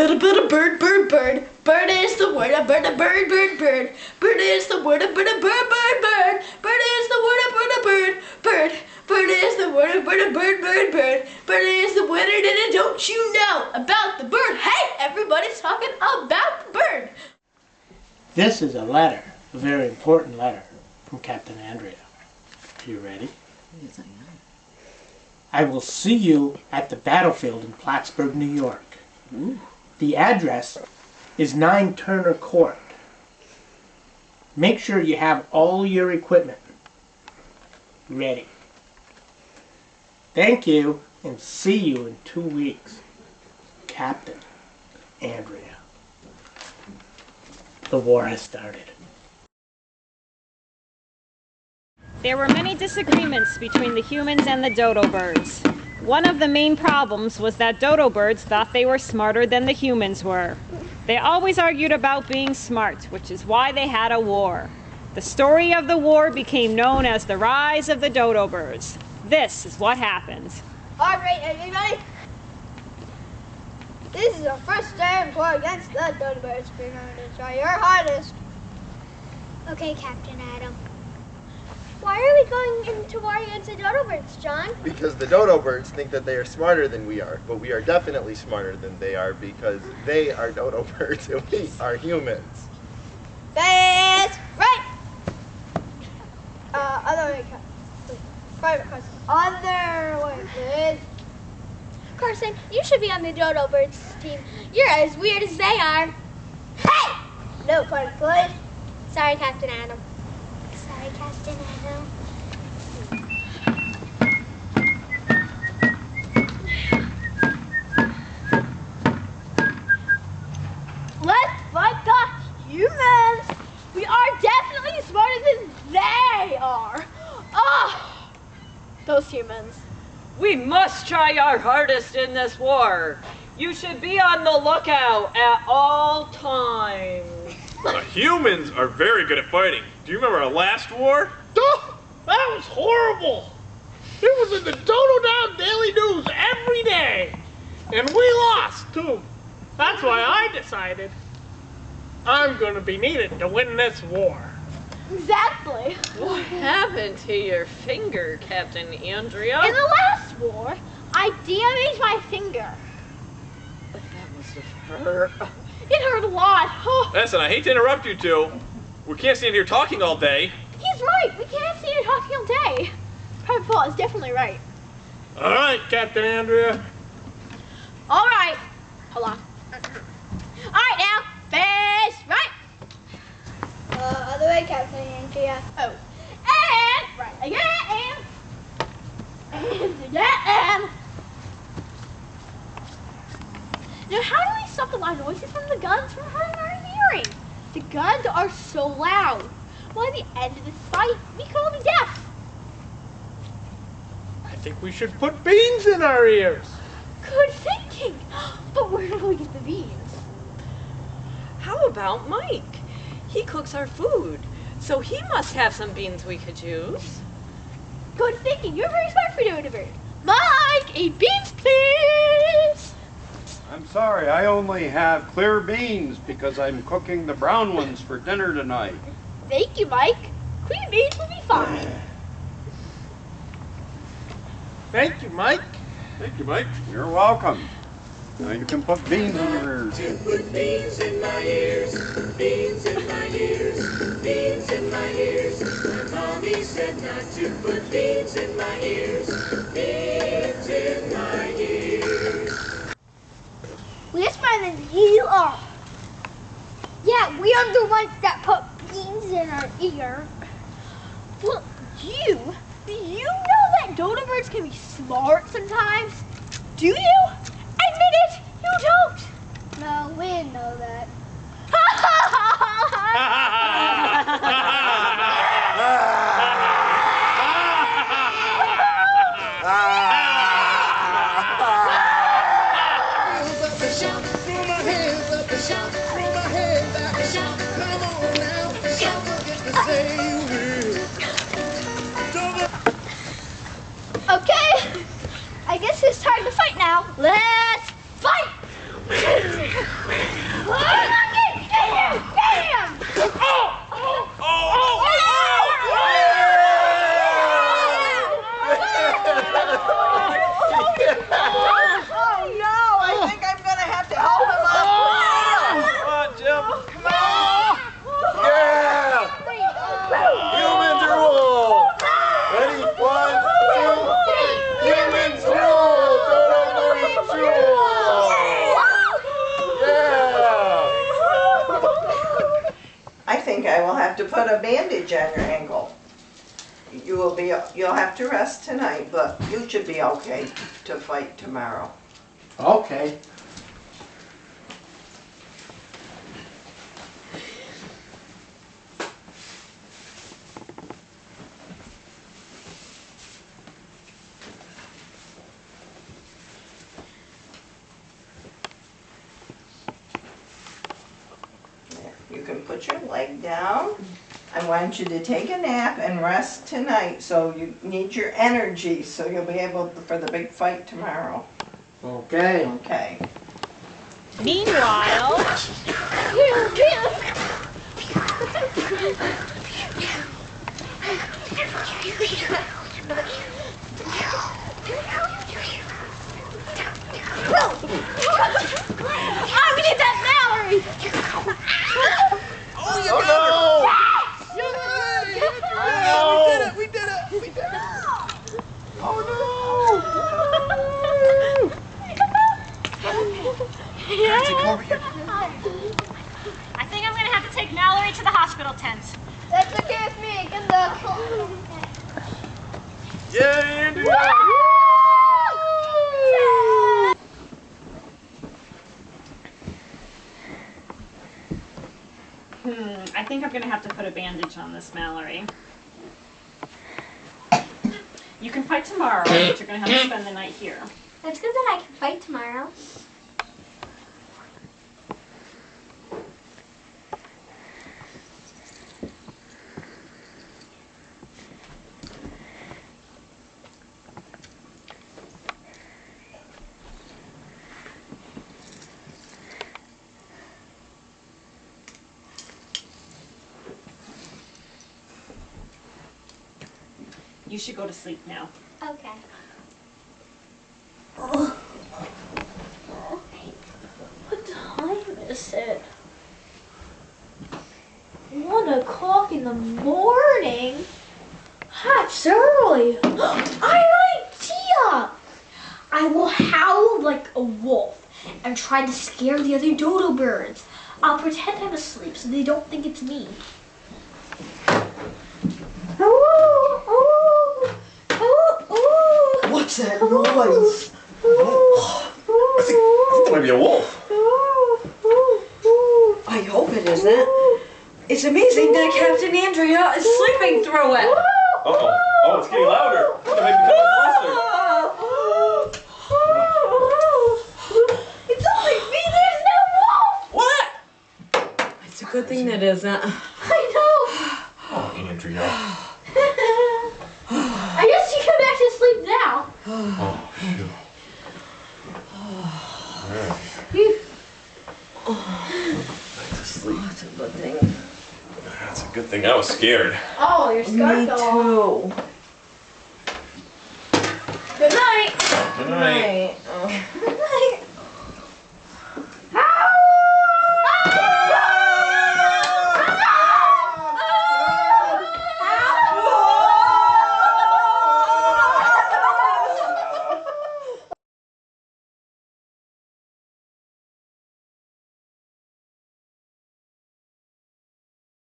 Bird, bird, bird, bird, bird. Bird is the word, a bird, bird, bird. Bird is the word, a bird, bird, bird. Bird is the word, a bird, bird. Bird is the word, a bird, bird. Bird is the word, and don't you know about the bird? Hey, everybody's talking about the bird. This is a letter, a very important letter from Captain Andrea. Are you ready? Yes, I am. I will see you at the battlefield in Plattsburgh, New York. Ooh. The address is 9 Turner Court. Make sure you have all your equipment ready. Thank you, and see you in 2 weeks. Captain Andrea. The war has started. There were many disagreements between the humans and the dodo birds. One of the main problems was that dodo birds thought they were smarter than the humans were. They always argued about being smart, which is why they had a war. The story of the war became known as the rise of the dodo birds. This is what happened. All right, everybody. This is our first day of war against the Dodo Birds. Remember to try your hardest. Okay, Captain Adam. Why are we going into war against the Dodo Birds, John? Because the Dodo Birds think that they are smarter than we are, but we are definitely smarter than they are because they are Dodo Birds and we are humans. That's right. Other way, private question. Other way, please. Carson, you should be on the Dodo Birds team. You're as weird as they are. Hey! No part, please. Sorry, Captain Adam. Sorry, Captain Adam. Let's fight the humans. We are definitely smarter than they are. Oh, those humans. We must try our hardest in this war. You should be on the lookout at all times. The humans are very good at fighting. Do you remember our last war? Oh, that was horrible. It was in the Dodo Down Daily News every day. And we lost, too. That's why I decided I'm going to be needed to win this war. Exactly. What happened to your finger, Captain Andrea? In the last war, I damaged my finger. But that must have hurt. It hurt a lot. Oh, Listen, I hate to interrupt you two. We can't stand here talking all day. he's right. We can't see you talking all day. Private Paul is definitely right. All right, Captain Andrea. All right. Hold on. All right, now. Face right. Other way, Captain Andrea. Oh. And right again. And again. Now, how do we stop the loud noises from the guns from hurting our hearing? The guns are so loud. By the end of this fight, we could all be deaf. I think we should put beans in our ears. Good thinking. But where do we get the beans? How about Mike? He cooks our food, so he must have some beans we could use. Good thinking. You're very smart for doing a bird. Mike, 8 beans, please. I'm sorry, I only have clear beans because I'm cooking the brown ones for dinner tonight. Thank you, Mike. Clean beans will be fine. Thank you, Mike. Thank you, Mike. You're welcome. Now you can put beans in your ears. To put beans in my ears, beans in my ears, beans in my ears. My mommy said not to put beans in my ears, beans in my ears. We're smarter than you are. Yeah, we are the ones that put beans in our ear. Well, do you know that Dodo Birds can be smart sometimes? Do you? Admit it, you don't. No, we didn't know that. Okay, I guess it's time to fight now. Let's fight! have to put a bandage on your ankle. You'll have to rest tonight, but you should be okay to fight tomorrow. Okay. You can put your leg down. I want you to take a nap and rest tonight, so you need your energy so you'll be able for the big fight tomorrow. Okay. Okay. Meanwhile, I'm gonna get that Mallory! Oh no! We did it! Oh I think I'm gonna have to take Mallory to the hospital tent. That's okay with me. Good luck. Yay, Andrea! I think I'm gonna have to put a bandage on this Mallory. You can fight tomorrow, but you're gonna have to spend the night here. That's good that I can fight tomorrow. You should go to sleep now. Okay. What time is it? 1 o'clock in the morning? That's early. I have an idea! I will howl like a wolf and try to scare the other dodo birds. I'll pretend I'm asleep so they don't think it's me. What's that noise? I think that might be a wolf. I hope it isn't. It's amazing that Captain Andrea is sleeping through it. Uh-oh. Oh, it's getting louder. It might be coming closer. It's only me, there's no wolf! What? It's a good thing that isn't. I know! Oh, Andrea. I guess you can back to sleep now. Oh, shoot. Back to sleep. That's a good thing. That's a good thing. I was scared. Oh, your scarf Me fell off. too. Good night. Good night. Right.